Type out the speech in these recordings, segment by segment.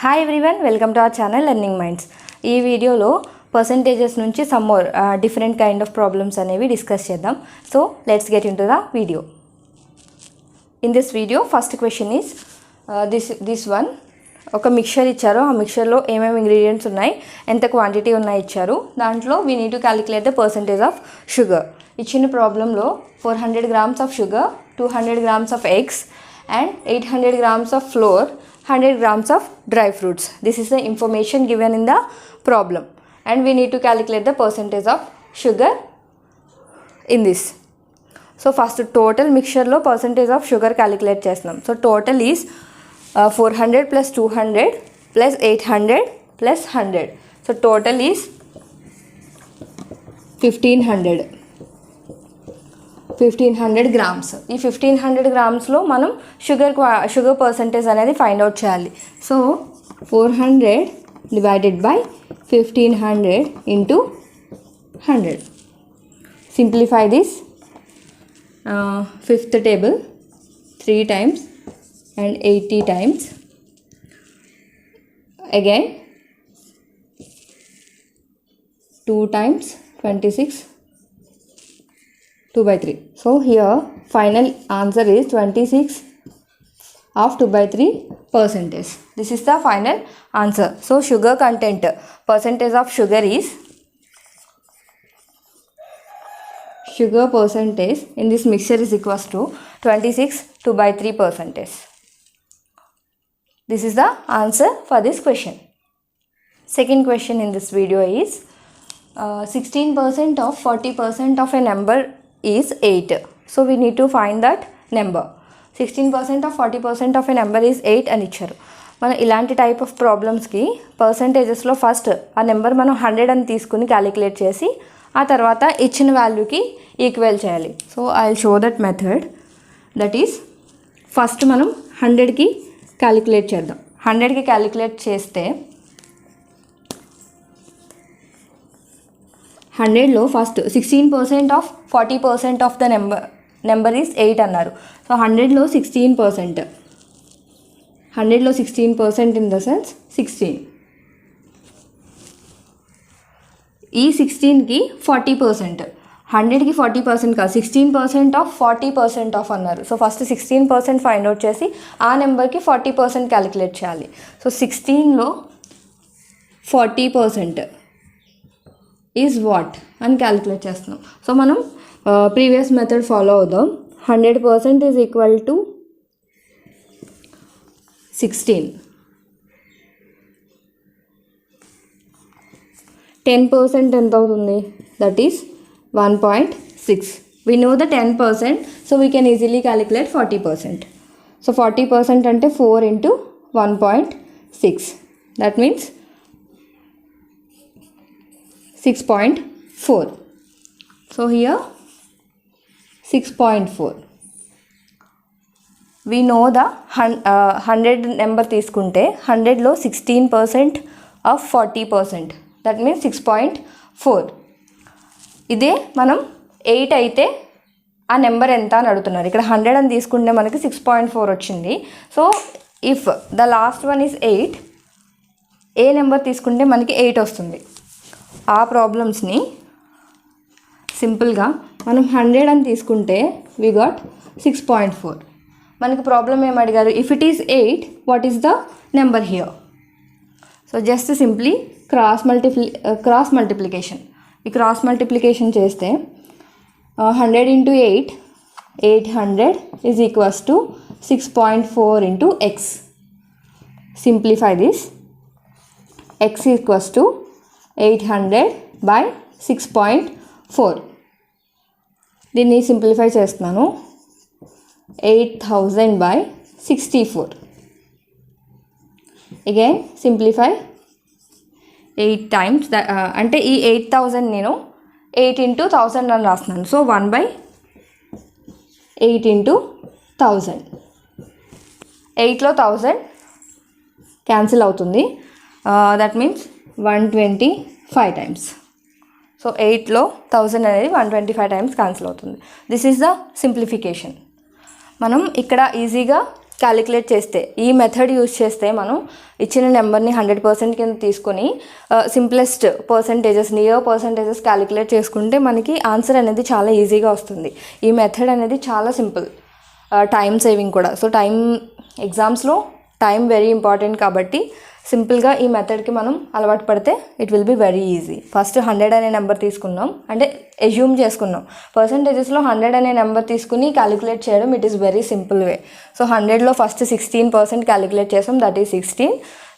Hi everyone, welcome to our channel learning minds. ఈ వీడియోలో percentages నుంచి some more different kind of problems అనేవి discuss చేద్దాం. So let's get in to the video. In this video first question is this one. ఒక mixture ఇచ్చారు, ఆ మిక్చర్లో ఏమేమి ingredients ఉన్నాయి, ఎంత క్వాంటిటీ ఉన్నాయి ఇచ్చారు. దాంట్లో we need to calculate the percentage of sugar. ఇచ్చిన ప్రాబ్లంలో 400 grams of sugar, 200 grams of eggs and 800 grams of flour, 100 grams of dry fruits. This is the information given in the problem and we need to calculate the percentage of sugar in this. So first total mixture lo percentage of sugar calculate chestunam. So total is 400 plus 200 plus 800 plus 100. So total is 1500 grams. ఈ 1500 గ్రామ్స్లో మనం sugar percentage అనేది find out చేయాలి. So 400 divided by 1500 into 100. Simplify this. Fifth table 3 times and 80 times. Again 2 times 26, 2 by 3. So here final answer is 26 of 2 by 3 percentage. This is the final answer. So sugar content, percentage of sugar is, sugar percentage in this mixture is equals to 26 2 by 3 percentage. This is the answer for this question. Second question in this video is 16% of 40% of a number is 8. So we need to find that number. 16% of 40% of a number is 8 అని ఇచ్చారు. మనం ఇలాంటి type of ప్రాబ్లమ్స్కి పర్సంటేజెస్లో first ఆ number మనం 100 అని తీసుకుని క్యాలిక్యులేట్ చేసి ఆ తర్వాత ఇచ్చిన వాల్యూకి ఈక్వల్ చేయాలి. So I will show that method. That is first మనం 100కి క్యాలిక్యులేట్ చేద్దాం. 100కి క్యాలిక్యులేట్ చేస్తే 100లో first 16% of 40% of the number is 8 అన్నారు. సో 100లో 16%, 100లో 16% ఇన్ ద సెన్స్ 16. ఈ 16కి 40%, 100కి 40% కాదు, 16% ఆఫ్ 40% ఆఫ్ అన్నారు. సో ఫస్ట్ 16% ఫైండ్ అవుట్ చేసి ఆ నెంబర్కి 40% క్యాలిక్యులేట్ చేయాలి. సో 16లో 40% ఈజ్ వాట్ అని క్యాలిక్యులేట్ చేస్తున్నాం. సో మనం ప్రీవియస్ మెథడ్ ఫాలో అవుదాం. 100% ఈజ్ ఈక్వల్ టు 16. 10% ఎంత అవుతుంది? That is 1.6. We know the 10%, so we can easily calculate 40%. So 40% అంటే 4 into 1.6. That means 6.4. So here 6.4. We know the 100 number తీసుకుంటే 100లో 16% of 40%, that means 6.4. ఇదే మనం 8 అయితే ఆ నెంబర్ ఎంత అని అడుగుతున్నారు. ఇక్కడ 100 అని తీసుకుంటే మనకి 6.4 వచ్చింది. So if the last one is 8, A number తీసుకుంటే మనకి 8 వస్తుంది. ఆ ప్రాబ్లమ్స్ని సింపుల్గా మనం 100 అని తీసుకుంటే వి గాట్ 6.4. మనకి ప్రాబ్లం ఏం అడిగారు? If it is 8, what is the number here? So just simply cross multiplication. ఈ క్రాస్ మల్టిప్లికేషన్ చేస్తే 100 into 8, 800 is equals to 6.4 into x. Simplify this. x equals to 800 by 6.4. దీన్ని సింప్లిఫై చేస్తున్నాను. 8000 by 64. Again simplify 8 times. అంటే ఈ 8000 నేను 8 into 1000 అని రాస్తున్నాను. So 1/8 into 1000. 8లో 1000 cancel అవుతుంది. That means 125 times. సో 8లో 1000 అనేది 125 times క్యాన్సిల్ అవుతుంది. This is the simplification. మనం ఇక్కడ ఈజీగా క్యాలిక్యులేట్ చేస్తే, ఈ మెథడ్ యూజ్ చేస్తే మనం ఇచ్చిన నెంబర్ని 100% కింద తీసుకొని simplest percentages, near percentages calculate చేసుకుంటే మనకి ఆన్సర్ అనేది చాలా ఈజీగా వస్తుంది. ఈ మెథడ్ అనేది చాలా సింపుల్, టైం సేవింగ్ కూడా. సో ఎగ్జామ్స్లో టైం వెరీ ఇంపార్టెంట్ కాబట్టి సింపుల్గా ఈ మెథడ్కి మనం అలవాటు పడితే it will be very easy. First 100 అనే నెంబర్ తీసుకున్నాం, అంటే అజ్యూమ్ చేసుకున్నాం. పర్సంటేజెస్లో 100 అనే నెంబర్ తీసుకుని క్యాలిక్యులేట్ చేయడం it is very simple way. So 100లో ఫస్ట్ 16% క్యాలిక్యులేట్ చేసాం, దట్ ఈస్ 16.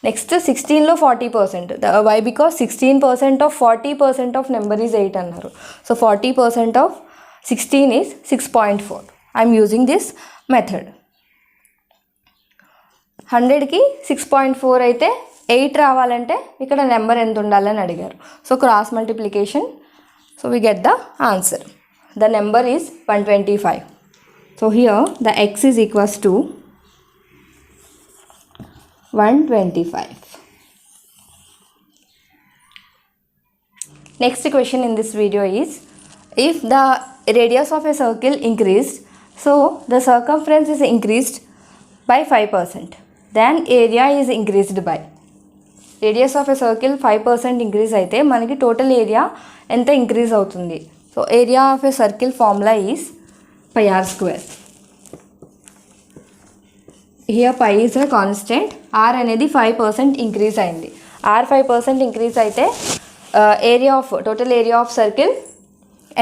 నెక్స్ట్ 16లో 40%. Why? Because 16% of 40% of number is 8 అన్నారు. So 40% of 16 is 6.4. I'm using this method. 100కి 6.4 అయితే 8 రావాలంటే ఇక్కడ నెంబర్ ఎంత ఉండాలని అడిగారు. So cross multiplication, so we get the answer. The number is 125. So here the x is equals to 125. Next question in this video is, if the radius of a circle increased, so the circumference is increased by 5%. Then area is increased by. Radius of a circle 5% increase అయితే మనకి total area ఎంత increase అవుతుంది? So area of a circle formula is pi r square. Here pi is a constant, r అనేది 5% increase అయింది. R 5% increase అయితే area of total area of circle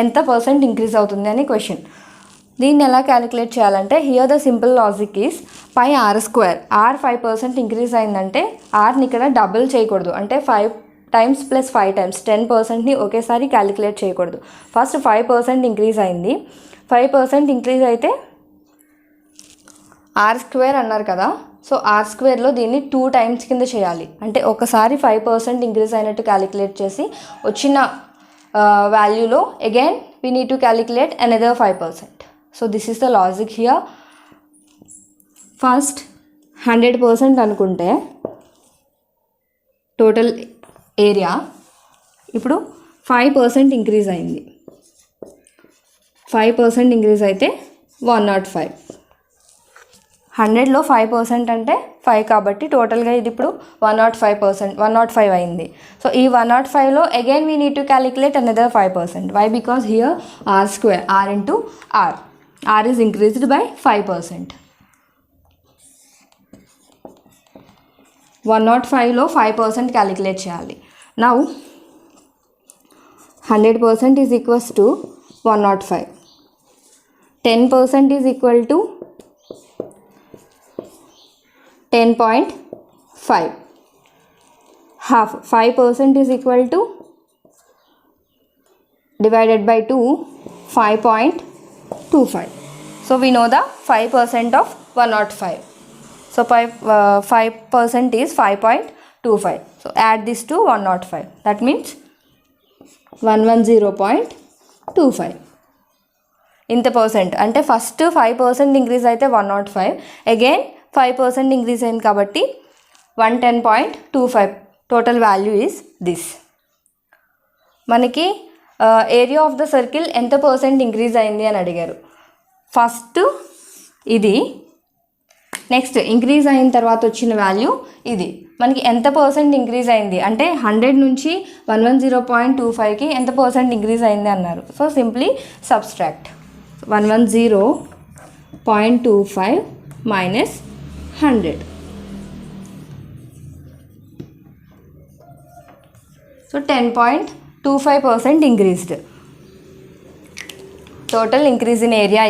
ఎంత percent increase అవుతుంది అని క్వశ్చన్. దీన్ని ఎలా క్యాలిక్యులేట్ చేయాలంటే, here the simple logic is pi r square. R 5% increase అయిందంటే ఆర్ని ఇక్కడ డబుల్ చేయకూడదు, అంటే 5 times ప్లస్ 5 times 10%ని ఒకేసారి క్యాలిక్యులేట్ చేయకూడదు. ఫస్ట్ 5% ఇంక్రీజ్ అయింది. 5% ఇంక్రీజ్ అయితే ఆర్ స్క్వేర్ అన్నారు కదా, సో ఆర్ స్క్వేర్లో దీన్ని 2 times కింద చేయాలి. అంటే ఒకసారి 5% ఇంక్రీజ్ అయినట్టు క్యాలిక్యులేట్ చేసి వచ్చిన వాల్యూలో again we need to calculate another 5%. So this is the logic here. First 100% అనుకుంటే టోటల్ ఏరియా ఇప్పుడు 5% ఇంక్రీజ్ అయింది. 5% ఇంక్రీజ్ అయితే 105. 100లో 5% అంటే 5 కాబట్టి టోటల్గా ఇది ఇప్పుడు 105 అయింది. సో ఈ 105లో again we need to calculate another 5%. Why? Because here R square, R into R, R is increased by 5%. 105లో 5% క్యాలిక్యులేట్ చేయాలి. Now 100% is equals to 105. 10% is equal to 10.5. half 5% is equal to divided by 2, 5.25. So we know the 5% of 105. So 5% is 5.25. So add this to 105. That means 110.25. ఇంత percent అంటే first 5% increase అయితే 105, again 5% increase అయింది కాబట్టి 110.25. Total value is this. మనకి area of the circle ఎంత percent increase అయింది అని అడిగారు. ఫస్ట్ ఇది, నెక్స్ట్ ఇంక్రీజ్ అయిన తర్వాత వచ్చిన వాల్యూ ఇది. మనకి ఎంత పర్సెంట్ ఇంక్రీజ్ అయింది అంటే 100 నుంచి 110.25కి ఎంత పర్సెంట్ ఇంక్రీజ్ అయింది అన్నారు. So simply subtract 110.25 minus 100. So 10.25% increased. Total increase in area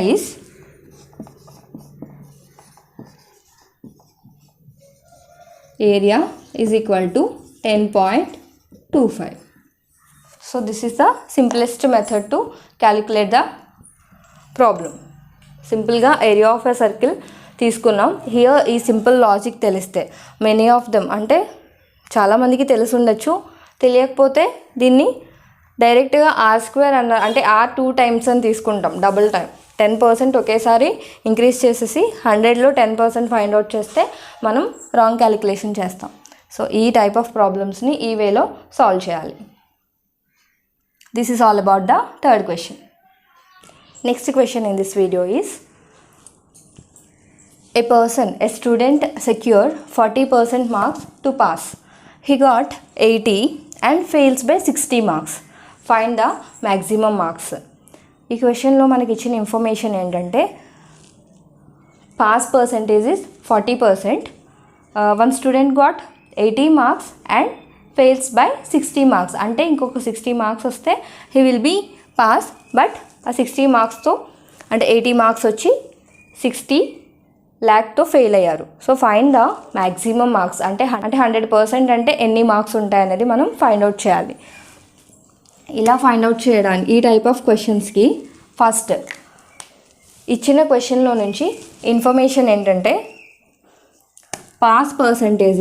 is equal to 10.25. So this is the simplest method to calculate the problem. సింపుల్గా ఏరియా ఆఫ్ ఎ సర్కిల్ తీసుకున్నాం. Here ఈ simple logic తెలిస్తే many of them అంటే చాలామందికి తెలిసి ఉండొచ్చు, తెలియకపోతే దీన్ని డైరెక్ట్గా ఆర్ స్క్వేర్ అంటే ఆర్ 2 times అని తీసుకుంటాం, డబుల్ టైం. 10% ఒకేసారి ఇంక్రీజ్ చేసేసి 100లో 10% ఫైండ్ అవుట్ చేస్తే మనం రాంగ్ క్యాలిక్యులేషన్ చేస్తాం. సో ఈ టైప్ ఆఫ్ ప్రాబ్లమ్స్ని ఈ వేలో సాల్వ్ చేయాలి. This is all about the third question. Next question in this video is, A person, a student secured 40% marks to pass. He got 80 and fails by 60 marks. Find the maximum marks. ఈ క్వశ్చన్లో మనకి ఇచ్చిన information ఏంటంటే pass percentage is 40%. One student got 80 marks and fails by 60 marks. అంటే ఇంకొక 60 marks వస్తే he will be pass. But ఆ 60 మార్క్స్తో అంటే 80 మార్క్స్ వచ్చి 60 ల్యాక్తో ఫెయిల్ అయ్యారు. So find the maximum marks. అంటే 100% అంటే ఎన్ని మార్క్స్ ఉంటాయనేది మనం ఫైండ్ అవుట్ చేయాలి. ఇలా ఫైండ్ అవుట్ చేయడానికి ఈ టైప్ ఆఫ్ క్వశ్చన్స్కి ఫస్ట్ ఇచ్చిన క్వశ్చన్లో నుంచి ఇన్ఫర్మేషన్ ఏంటంటే pass percentage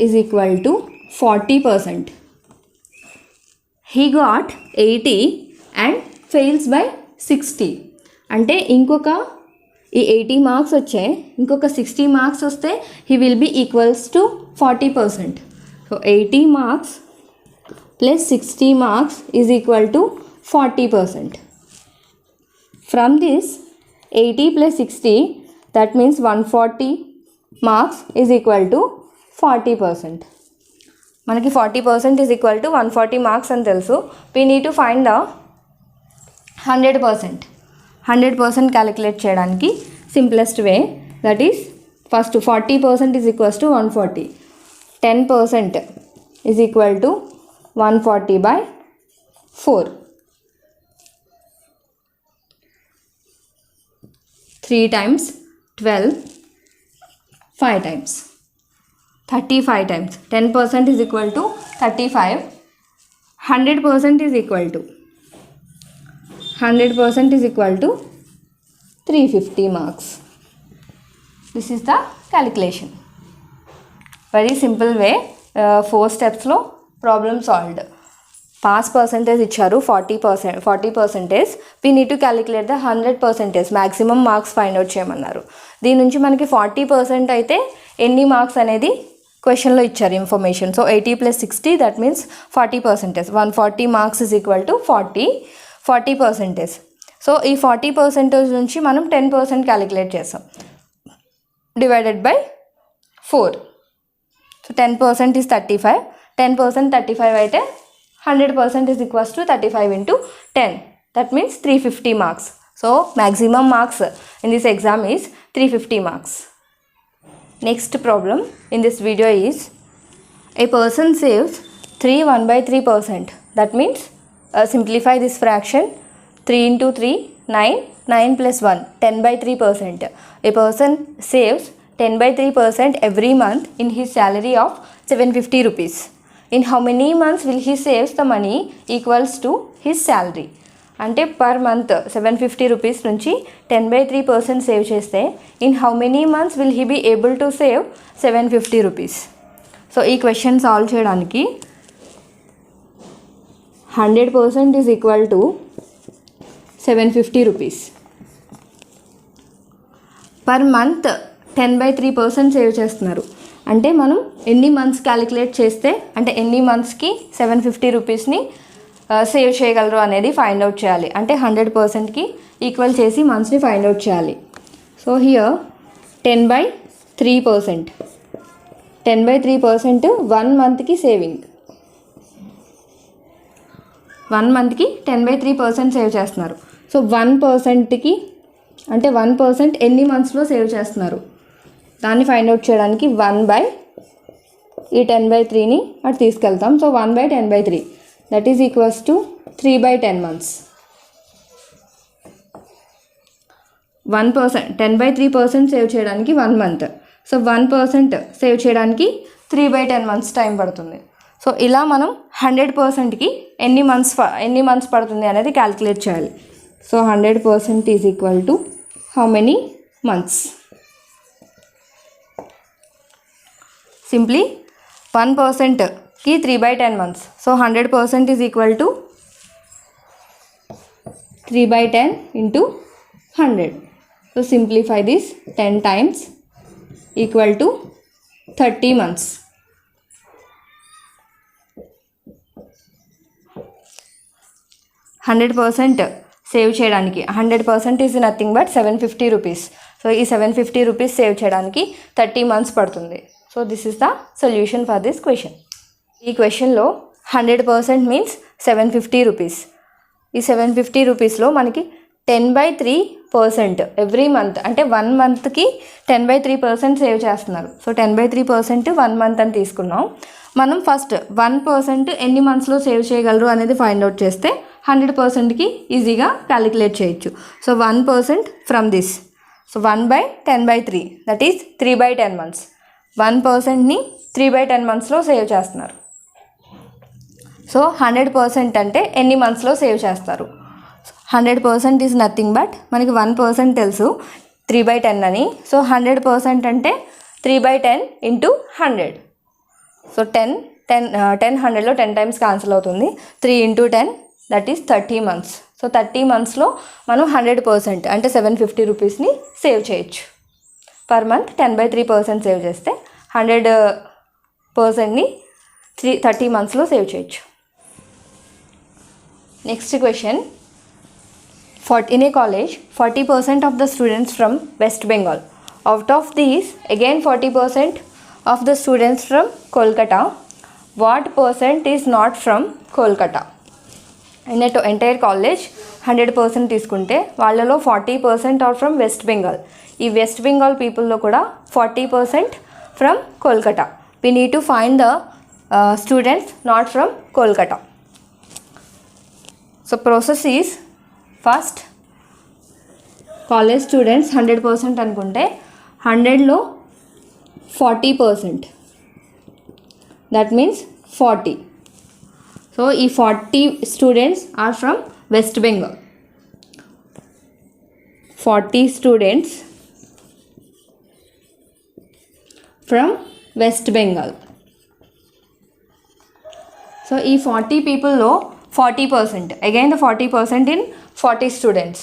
is equal to 40%. He got 80 and fails by 60. అంటే ఇంకొక ఈ 80 మార్క్స్ వచ్చాయి, ఇంకొక 60 మార్క్స్ వస్తే he will be equals to 40%. So 80 marks plus 60 marks is equal to 40%. From this 80 plus 60 that means 140 marks is equal to 40%. మనకి 40% is equal to 140 marks అని తెలుసు. We need to find the 100%. 100% క్యాలిక్యులేట్ చేయడానికి simplest way that is first 40% is equals to 140. 10% is equal to 140 by 4. 3 times 12, 5 times 35 times. 10% is equal to 35. 100% is equal to 100% is equal to 350 marks. This is the calculation. Very simple way. 4 steps lo problem solved. Pass percentage ఇచ్చారు 40%. We need to calculate the 100% maximum marks find out చేయమన్నారు. దీని నుంచి మనకి 40% అయితే ఎన్ని marks అనేది క్వశ్చన్లో ఇచ్చారు information. So 80 + 60 that means 40%. 140 marks is equal to 40%. So ఈ 40% నుంచి మనం 10% క్యాలిక్యులేట్ చేస్తాం డివైడెడ్ బై 4. So 10% is 35. 10% 35 అయితే 100% is equals to 35 into 10. That means 350 marks. So maximum marks in this exam is 350 marks. Next problem in this video is a person saves 3 1/3%. That means simplify this fraction. 3 into 3 9, 9 plus 1 10/3%. A person saves 10/3% every month in his salary of 750 rupees. In how many months will he save the money equals to his salary? అంటే per month 750 rupees నుంచి 10/3% save చేస్తే in how many months will he be able to save 750 rupees. So ఈ question solve చేయడానికి 100% is equal to 750 rupees. Per month 10/3% save చేస్తున్నారు. అంటే మనం ఎన్ని months calculate చేస్తే అంటే ఎన్ని మంత్స్కి 750 రూపీస్ని సేవ్ చేయగలరు అనేది ఫైండ్ అవుట్ చేయాలి. అంటే 100%కి ఈక్వల్ చేసి మంత్స్ని ఫైండ్ అవుట్ చేయాలి. So here 10/3%. 10/3% 1 మంత్కి సేవింగ్. 1 మంత్కి 10/3% సేవ్ చేస్తున్నారు. సో 1%కి అంటే 1% ఎన్ని మంత్స్లో సేవ్ చేస్తున్నారు దాన్ని ఫైండ్ అవుట్ చేయడానికి 1/, ఈ 10/3ని అటు తీసుకెళ్తాం. So 1/10/3 that is equals to 3/10 months. 1% 10/3% save చేయడానికి 1 మంత్. సో 1% సేవ్ చేయడానికి 3/10 మంత్స్ టైం పడుతుంది. సో ఇలా మనం 100%కి ఎన్ని మంత్స్ పడుతుంది అనేది క్యాలిక్యులేట్ చేయాలి. So 100% is equal to how many months. Simply 1%కి 3/10 months. So 100% is equal to 3/10 into 100. So simplify this. 10 times equal to 30 months. 100% save చేయడానికి 100% is nothing but 750 rupees. So ఈ 750 రూపీస్ సేవ్ చేయడానికి 30 months పడుతుంది. So this is the solution for this question. ఈ క్వశ్చన్లో 100% means 750 rupees. ఈ 750 రూపీస్లో మనకి 10/3% every month, అంటే 1 monthకి 10/3% సేవ్ చేస్తున్నారు. సో 10/3% 1 month అని తీసుకున్నాం. మనం ఫస్ట్ 1% ఎన్ని మంత్స్లో సేవ్ చేయగలరు అనేది ఫైండ్ అవుట్ చేస్తే 100%కి ఈజీగా క్యాలిక్యులేట్ చేయొచ్చు. So 1% from this. So 1/10/3 that is 3/10 months. 1%ని 3/10 monthsలో సేవ్ చేస్తున్నారు. సో 100% అంటే ఎన్ని మంత్స్లో సేవ్ చేస్తారు. 100% ఈజ్ నథింగ్ బట్ మనకి 1% తెలుసు 3/10 అని. సో 100% అంటే 3/10 ఇంటూ 100. సో 10 100లో 10 times క్యాన్సిల్ అవుతుంది. 3 into 10 that is 30 months. So 30 monthsలో మనం 100% అంటే 750 రూపీస్ని సేవ్ చేయొచ్చు. పర్ మంత్ 10/3% సేవ్ చేస్తే 100%ని 30 monthsలో సేవ్ చేయొచ్చు. Next question. In a college, 40% of the students from West Bengal. Out of these, again 40% of the students from Kolkata. What percent is not from Kolkata? In a entire college, 100% తీసుకుంటే వాళ్ళలో 40% are from West Bengal. ఈ West Bengal peopleలో కూడా 40% from Kolkata. We need to find the students not from Kolkata. So process is, first college students 100% అనుకుంటే 100లో 40%, that means 40. So ఈ 40 students are from West Bengal. 40 students from West Bengal. So ఈ 40 పీపుల్లో 40%, again the 40% in 40 students.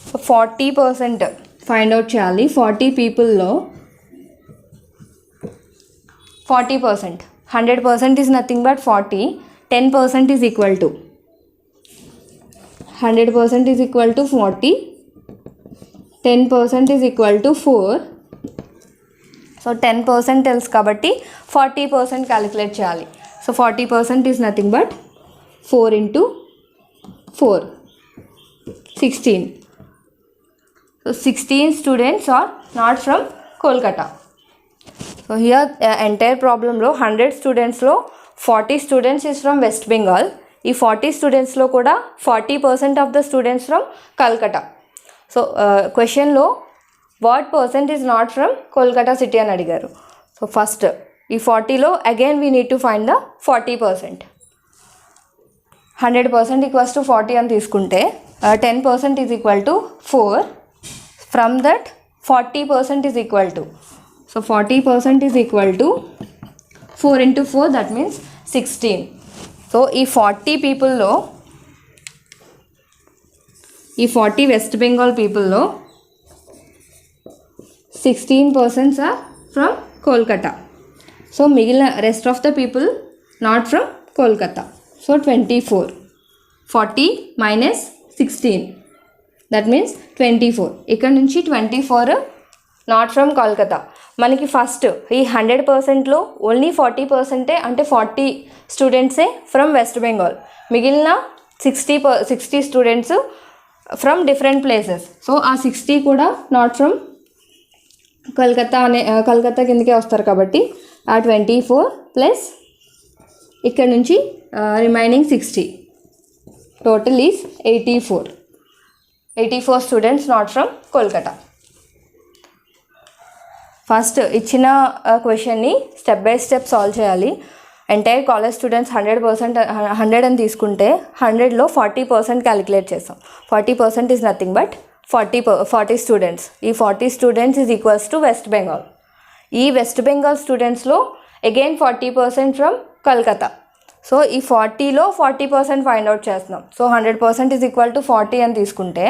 So 40% find out చేయాలి. 40 పీపుల్లో 40%, 100% is nothing but 40. 10% is equal to 100% is equal to 40. 10% is equal to 4. So 10% తెలుసు కాబట్టి 40% calculate చేయాలి. So 40% is nothing but 4 into 4, 16. So 16 students are not from Kolkata. So here entire problem లో 100 స్టూడెంట్స్లో 40 students is from West Bengal. ఈ 40 స్టూడెంట్స్లో కూడా 40% of the students from Calcutta. So క్వశ్చన్లో what percent is not from Kolkata city అని అడిగారు. So first ఈ 40లో again we need to find the 40%. 100% equals to 40 అని తీసుకుంటే 10% is equal to 4. From that 40% is equal to, so 40% is equal to 4 into 4 that means 16. So ఈ 40 పీపుల్లో, ఈ 40 వెస్ట్ బెంగాల్ పీపుల్లో 16% ఆర్ ఫ్రమ్ కోల్కతా. సో మిగిలిన rest of the people not from Kolkata. So 24. 40 minus 16 that means 24. ఇక్కడ నుంచి 24 not from Kolkata. మనకి first ఈ 100%లో only 40% అంటే 40 స్టూడెంట్సే ఫ్రమ్ వెస్ట్ బెంగాల్. మిగిలిన 60 students from different places. So ఆ 60 కూడా నాట్ ఫ్రమ్ కల్కత్తా కిందకే వస్తారు కాబట్టి ఆ 24 ప్లస్ ఇక్కడ నుంచి remaining 60, total is 84 students not from Kolkata. First ఇచ్చిన క్వశ్చన్ని స్టెప్ బై స్టెప్ సాల్వ్ చేయాలి. ఎంటైర్ కాలేజ్ స్టూడెంట్స్ 100 అని తీసుకుంటే 100లో 40% క్యాలిక్యులేట్ చేస్తాం. 40% ఈజ్ నథింగ్ బట్ 40 స్టూడెంట్స్. ఈ 40 students is equals to West Bengal. ఈ వెస్ట్ బెంగాల్ స్టూడెంట్స్లో అగైన్ 40% ఫ్రమ్ కల్కతా. సో ఈ 40లో 40% ఫైండ్ అవుట్ చేస్తున్నాం. సో 100% ఈజ్ ఈక్వల్ టు 40 అని తీసుకుంటే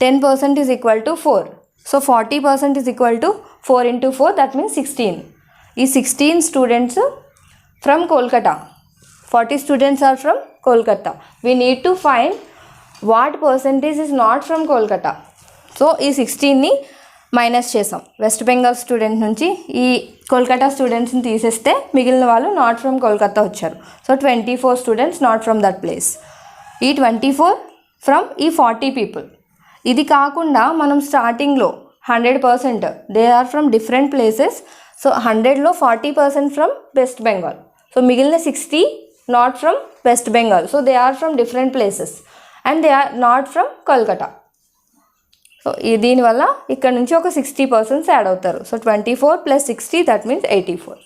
10% is equal to 4. So 40% is equal to 4 into 4 that means 16. ఈ 16 students from Kolkata. 40 students are from Kolkata. We need to find what percentage is not from Kolkata. So ఈ 16ని minus చేసాం. West Bengal student నుంచి ఈ కోల్కతా స్టూడెంట్స్ని తీసేస్తే మిగిలిన వాళ్ళు నాట్ ఫ్రమ్ కోల్కతా వచ్చారు. So 24 students not from that place. ఈ 24 ఫ్రమ్ ఈ 40 పీపుల్. ఇది కాకుండా మనం స్టార్టింగ్లో 100% they are from different places. So 100లో 40% ఫ్రమ్ వెస్ట్ బెంగాల్. సో మిగిలిన 60 not from West Bengal. So they are from different places and they are not from Kolkata. So దీనివల్ల ఇక్కడ నుంచి ఒక 60% యాడ్ అవుతారు. So 24 + 60 that means 84.